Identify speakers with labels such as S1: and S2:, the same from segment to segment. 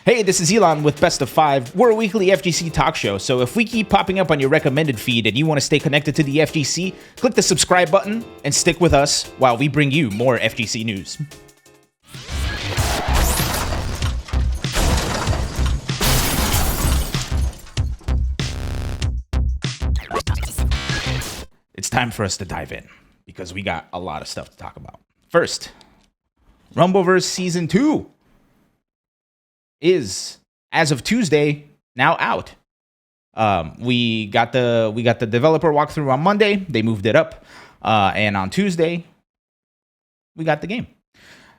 S1: Hey, this is Ilan with Best of 5. We're a weekly FGC talk show, so if we keep popping up on your recommended feed and you want to stay connected to the FGC, click the subscribe button and stick with us while we bring you more FGC news. It's time for us to dive in, because we got a lot of stuff to talk about. First, Rumbleverse Season 2 is, as of Tuesday, now out. We got the developer walkthrough on Monday. They moved it up, and on Tuesday, we got the game.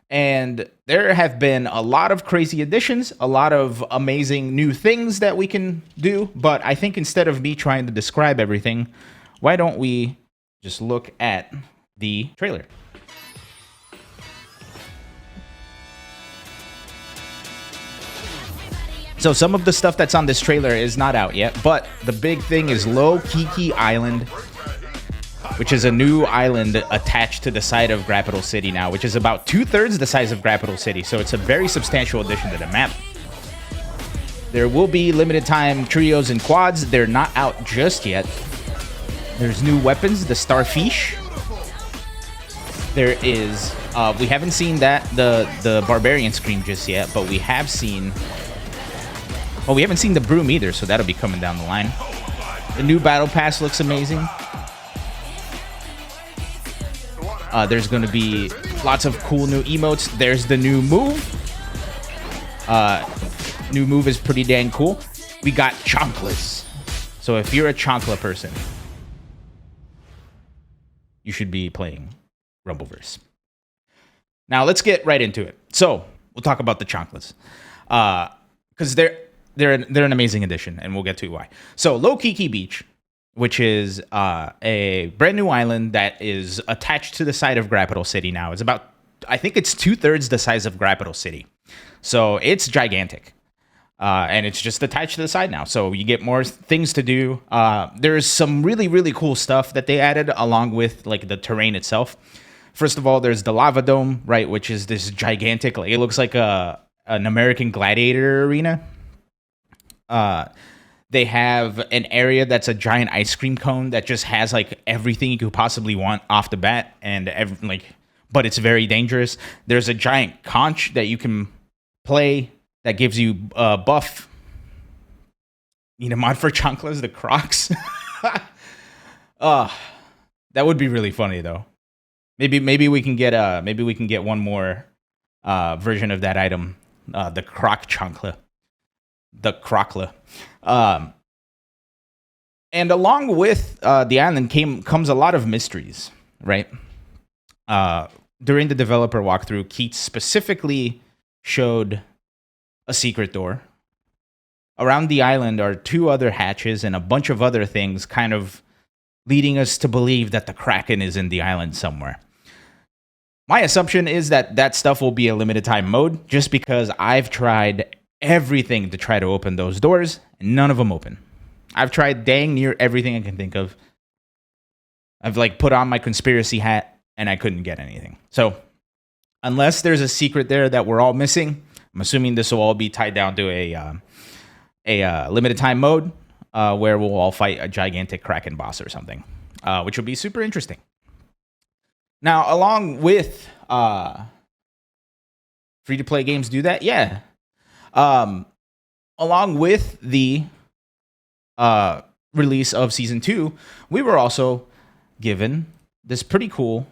S1: And there have been a lot of crazy additions, a lot of amazing new things that we can do. But I think instead of me trying to describe everything, why don't we just look at the trailer? So some of the stuff that's on this trailer is not out yet, but the big thing is Low Kiki Island, which is a new island attached to the side of Grappital City now, which is about 2/3 the size of Grappital City. So it's a very substantial addition to the map. There will be limited time trios and quads. They're not out just yet. There's new weapons, the Starfish. There is, we haven't seen the Barbarian Scream just yet, but we have seen... Well, we haven't seen the Broom either, so that'll be coming down the line. The new Battle Pass looks amazing. There's going to be lots of cool new emotes. There's the new move. New move is pretty dang cool. We got Chonklas. So if you're a Chonkla person, you should be playing Rumbleverse. Now, let's get right into it. So, we'll talk about the Chonklas. Because they're an amazing addition, and we'll get to why. So, Low Kiki Beach, which is a brand new island that is attached to the side of Grappital City now. It's about, I think it's 2/3 the size of Grappital City. So, it's gigantic. And it's just attached to the side now. So, you get more things to do. There's some really, really cool stuff that they added along with like the terrain itself. First of all, there's the Lava Dome, right, which is this gigantic, like it looks like an American Gladiator arena. They have an area that's a giant ice cream cone that just has like everything you could possibly want off the bat, and but it's very dangerous. There's a giant conch that you can play that gives you buff. Need a mod for Chonklas, the Crocs. That would be really funny though. Maybe we can get one more version of that item, the Croc Chonkla. The Crocla. And along with the island comes a lot of mysteries, right? During the developer walkthrough, Keats specifically showed a secret door. Around the island are 2 other hatches and a bunch of other things, kind of leading us to believe that the Kraken is in the island somewhere. My assumption is that stuff will be a limited time mode, just because I've tried everything to try to open those doors, and none of them open. I've tried dang near everything I can think of. I've like put on my conspiracy hat, and I couldn't get anything. So, unless there's a secret there that we're all missing, I'm assuming this will all be tied down to a limited time mode where we'll all fight a gigantic Kraken boss or something, which will be super interesting. Now, along with free-to-play games do that, yeah. Along with the release of Season 2, we were also given this pretty cool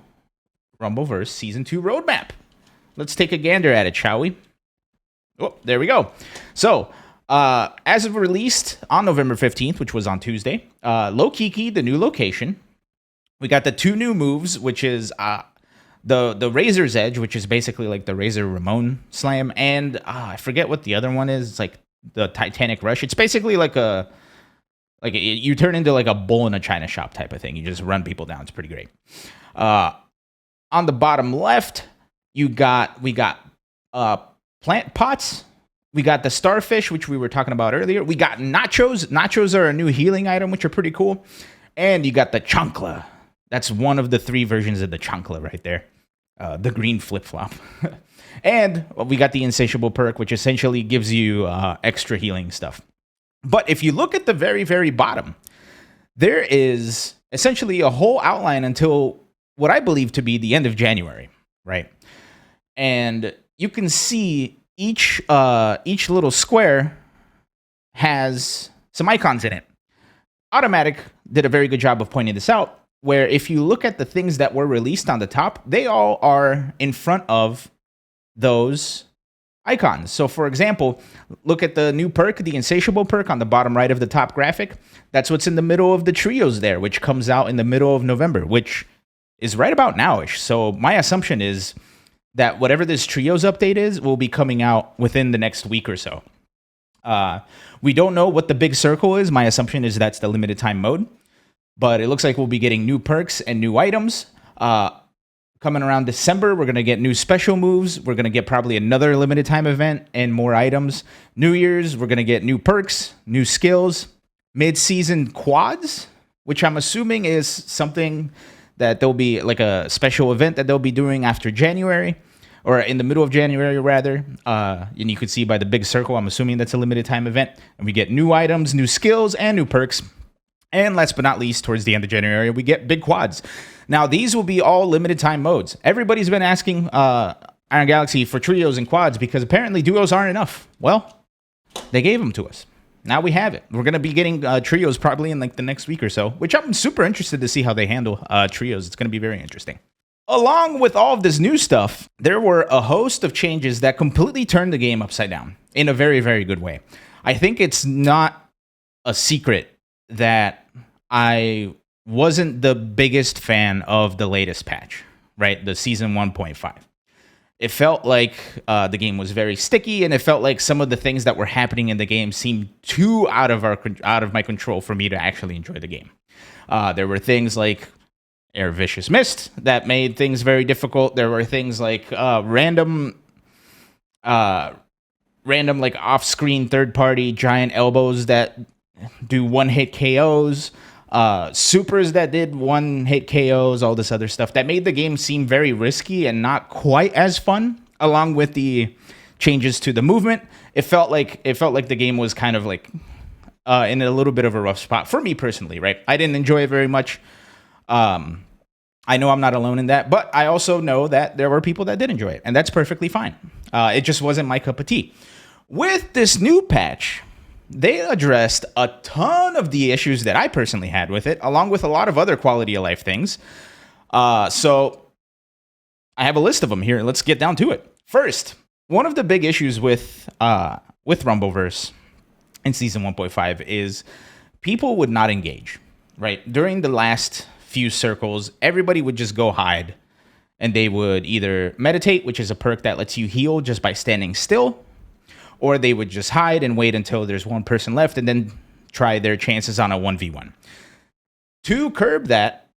S1: Rumbleverse Season 2 roadmap. Let's take a gander at it, shall we? Oh, there we go. So, as of released on November 15th, which was on Tuesday, Low Kiki, the new location. We got the 2 new moves, which is the Razor's Edge, which is basically like the Razor Ramon Slam, and I forget what the other one is. It's like the Titanic Rush. It's basically like you turn into like a bull in a china shop type of thing. You just run people down. It's pretty great. On the bottom left, we got plant pots. We got the Starfish, which we were talking about earlier. We got Nachos. Nachos are a new healing item, which are pretty cool. And you got the Chonkla. That's one of the 3 versions of the Chonkla right there. the green flip flop. And we got the Insatiable perk, which essentially gives you extra healing stuff. But if you look at the very, very bottom, there is essentially a whole outline until what I believe to be the end of January, right? And you can see each little square has some icons in it. Automatic did a very good job of pointing this out, where if you look at the things that were released on the top, they all are in front of those icons. So for example, look at the new perk, the Insatiable perk on the bottom right of the top graphic. That's what's in the middle of the trios there, which comes out in the middle of November, which is right about nowish. So my assumption is that whatever this trios update is will be coming out within the next week or so. We don't know what the big circle is. My assumption is that's the limited time mode, but it looks like we'll be getting new perks and new items. Coming around December, we're going to get new special moves. We're going to get probably another limited time event and more items. New Year's, we're going to get new perks, new skills, mid-season quads, which I'm assuming is something that there'll be like a special event that they'll be doing after January, or in the middle of January, rather. And you can see by the big circle, I'm assuming that's a limited time event. And we get new items, new skills, and new perks. And last but not least, towards the end of January, we get big quads. Now, these will be all limited time modes. Everybody's been asking Iron Galaxy for trios and quads because apparently duos aren't enough. Well, they gave them to us. Now we have it. We're going to be getting trios probably in like the next week or so, which I'm super interested to see how they handle trios. It's going to be very interesting. Along with all of this new stuff, there were a host of changes that completely turned the game upside down in a very, very good way. I think it's not a secret that I wasn't the biggest fan of the latest patch, right? The season 1.5. It felt like the game was very sticky, and it felt like some of the things that were happening in the game seemed too out of my control for me to actually enjoy the game. There were things like Air Vicious Mist that made things very difficult. There were things like random like off-screen third-party giant elbows that do one-hit KOs. Supers that did one-hit KOs, all this other stuff that made the game seem very risky and not quite as fun. Along with the changes to the movement, it felt like the game was kind of like in a little bit of a rough spot for me personally. Right, I didn't enjoy it very much. I know I'm not alone in that, but I also know that there were people that did enjoy it, and that's perfectly fine. It just wasn't my cup of tea. With this new patch, they addressed a ton of the issues that I personally had with it, along with a lot of other quality of life things. So I have a list of them here. Let's get down to it. First, one of the big issues with Rumbleverse in Season 1.5 is people would not engage, right? During the last few circles, everybody would just go hide, and they would either meditate, which is a perk that lets you heal just by standing still, or they would just hide and wait until there's one person left and then try their chances on a 1v1. To curb that,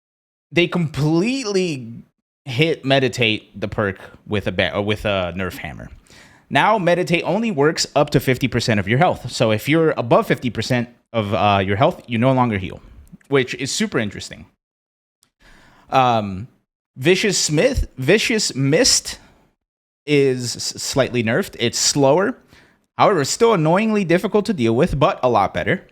S1: they completely hit meditate the perk with a nerf hammer. Now meditate only works up to 50% of your health. So if you're above 50% of your health, you no longer heal, which is super interesting. Vicious Mist is slightly nerfed. It's slower. However, it's still annoyingly difficult to deal with, but a lot better.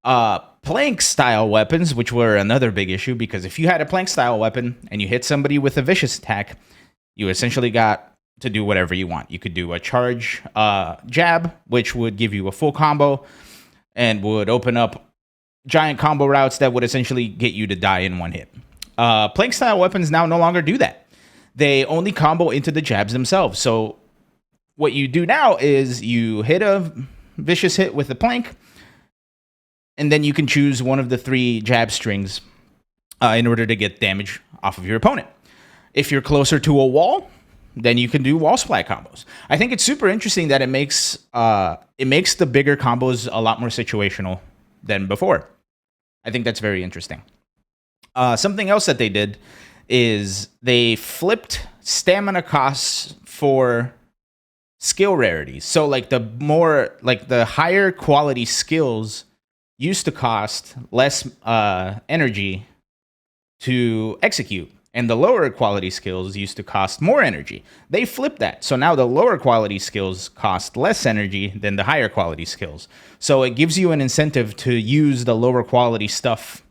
S1: Plank-style weapons, which were another big issue, because if you had a plank-style weapon and you hit somebody with a vicious attack, you essentially got to do whatever you want. You could do a charge jab, which would give you a full combo and would open up giant combo routes that would essentially get you to die in one hit. Plank-style weapons now no longer do that. They only combo into the jabs themselves, so what you do now is you hit a vicious hit with a plank, and then you can choose one of the 3 jab strings in order to get damage off of your opponent. If you're closer to a wall, then you can do wall splat combos. I think it's super interesting that it makes the bigger combos a lot more situational than before. I think that's very interesting. Something else that they did is they flipped stamina costs for skill rarities. So like the higher quality skills used to cost less energy to execute. And the lower quality skills used to cost more energy. They flipped that. So now the lower quality skills cost less energy than the higher quality skills. So it gives you an incentive to use the lower quality stuff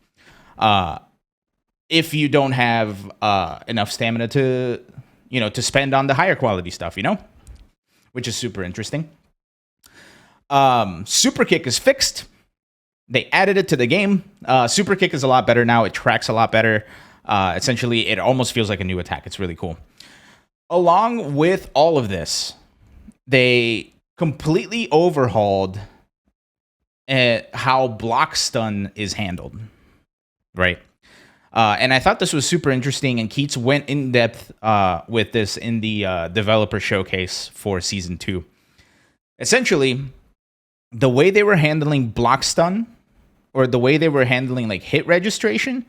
S1: if you don't have enough stamina to spend on the higher quality stuff, which is super interesting. Super kick is fixed. They added it to the game. Super kick is a lot better now. It tracks a lot better. Essentially, it almost feels like a new attack. It's really cool. Along with all of this, they completely overhauled how block stun is handled, right? And I thought this was super interesting, and Keats went in depth with this in the developer showcase for Season 2. Essentially, the way they were handling block stun, or the way they were handling like hit registration,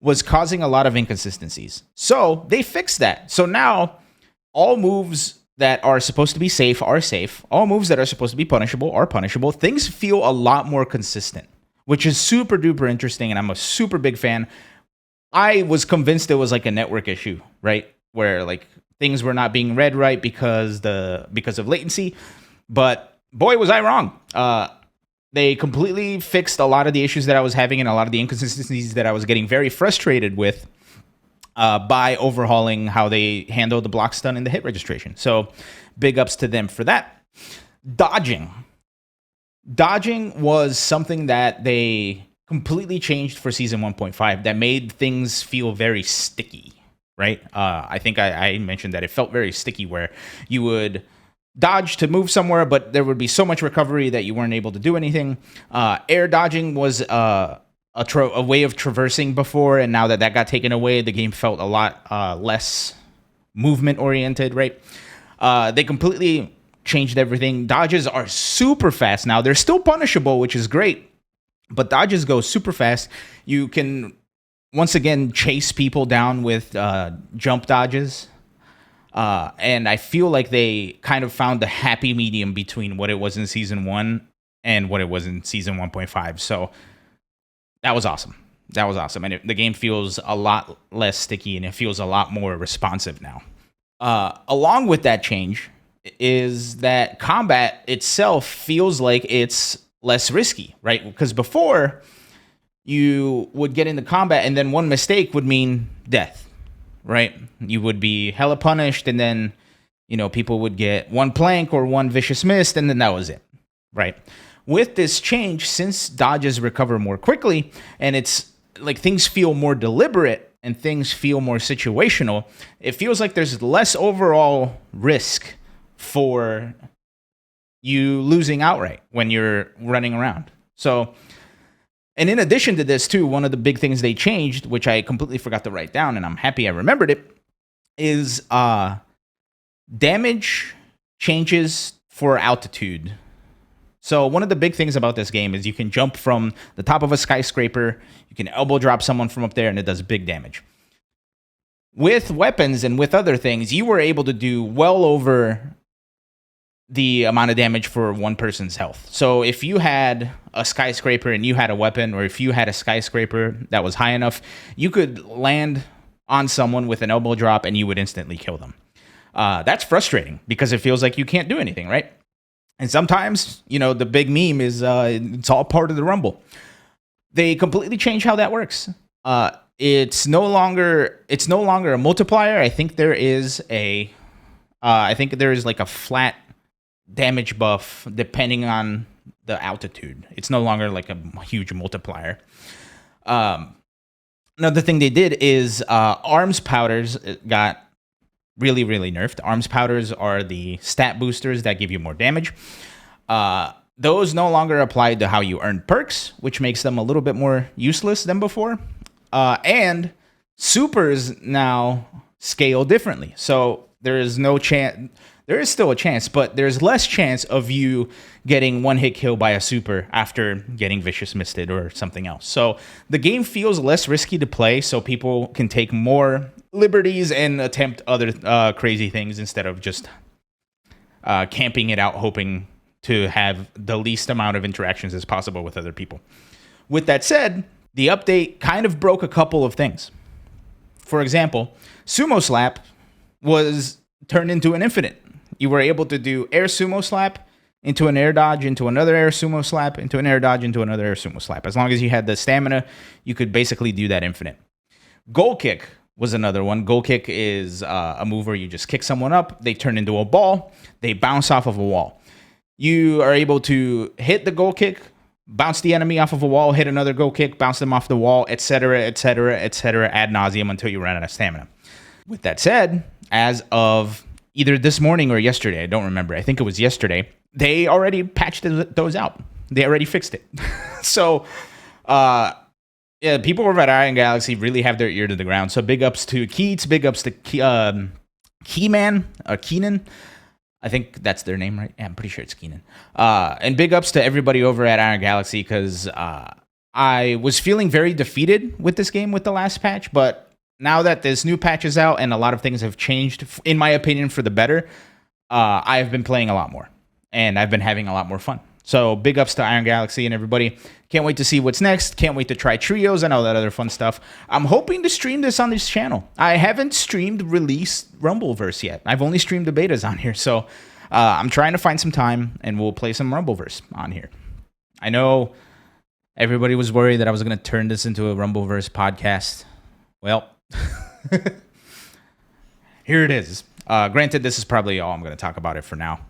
S1: was causing a lot of inconsistencies. So they fixed that. So now all moves that are supposed to be safe are safe. All moves that are supposed to be punishable are punishable. Things feel a lot more consistent, which is super duper interesting, and I'm a super big fan. I was convinced it was like a network issue, right? Where like things were not being read right because of latency. But boy, was I wrong. They completely fixed a lot of the issues that I was having and a lot of the inconsistencies that I was getting very frustrated with by overhauling how they handle the block stun and the hit registration. So big ups to them for that. Dodging was something that they completely changed for Season 1.5 that made things feel very sticky, right? I think I mentioned that it felt very sticky where you would dodge to move somewhere, but there would be so much recovery that you weren't able to do anything. Air dodging was a way of traversing before, and now that got taken away, the game felt a lot less movement oriented, right? They completely changed everything. Dodges are super fast now. They're still punishable, which is great, but dodges go super fast. You can once again chase people down with jump dodges. And I feel like they kind of found the happy medium between what it was in Season 1 and what it was in Season 1.5. So that was awesome. And the game feels a lot less sticky, and it feels a lot more responsive now. Along with that change is that combat itself feels like it's less risky, right? Because before, you would get into combat, and then one mistake would mean death. Right? You would be hella punished, and then, people would get one plank or one vicious mist, and then that was it. Right? With this change, since dodges recover more quickly, and it's like things feel more deliberate and things feel more situational, it feels like there's less overall risk for you losing outright when you're running around. So, and in addition to this, too, one of the big things they changed, which I completely forgot to write down, and I'm happy I remembered it, is damage changes for altitude. So one of the big things about this game is you can jump from the top of a skyscraper, you can elbow drop someone from up there, and it does big damage. With weapons and with other things, you were able to do well over the amount of damage for one person's health. So if you had a skyscraper and you had a weapon, or if you had a skyscraper that was high enough, you could land on someone with an elbow drop and you would instantly kill them. That's frustrating because it feels like you can't do anything, right? And sometimes, the big meme is it's all part of the Rumble. They completely change how that works. It's no longer a multiplier. I think there is like a flat damage buff depending on the altitude. It's no longer like a huge multiplier. Another thing they did is arms powders got really, really nerfed. Arms powders are the stat boosters that give you more damage. Those no longer apply to how you earn perks, which makes them a little bit more useless than before. And supers now scale differently. So there is no chance. There is still a chance, but there's less chance of you getting one hit kill by a super after getting vicious misted or something else. So the game feels less risky to play, so people can take more liberties and attempt other crazy things instead of just camping it out, hoping to have the least amount of interactions as possible with other people. With that said, the update kind of broke a couple of things. For example, Sumo Slap was turned into an infinite. You were able to do air sumo slap into an air dodge, into another air sumo slap, into an air dodge, into another air sumo slap. As long as you had the stamina, you could basically do that infinite. Goal kick was another one. Goal kick is a move where you just kick someone up, they turn into a ball, they bounce off of a wall. You are able to hit the goal kick, bounce the enemy off of a wall, hit another goal kick, bounce them off the wall, etc., etc., etc., ad nauseum until you run out of stamina. With that said, as of either this morning or yesterday, I don't remember. I think it was yesterday. They already patched those out. They already fixed it. So, yeah, people over at Iron Galaxy really have their ear to the ground. So big ups to Keats, big ups to Keyman, Keenan. I think that's their name, right? Yeah, I'm pretty sure it's Keenan. And big ups to everybody over at Iron Galaxy because I was feeling very defeated with this game with the last patch, but now that this new patch is out and a lot of things have changed, in my opinion, for the better, I have been playing a lot more, and I've been having a lot more fun. So big ups to Iron Galaxy and everybody. Can't wait to see what's next. Can't wait to try trios and all that other fun stuff. I'm hoping to stream this on this channel. I haven't streamed release Rumbleverse yet. I've only streamed the betas on here. So I'm trying to find some time, and we'll play some Rumbleverse on here. I know everybody was worried that I was going to turn this into a Rumbleverse podcast. Well, here it is. Granted, this is probably all I'm going to talk about it for now.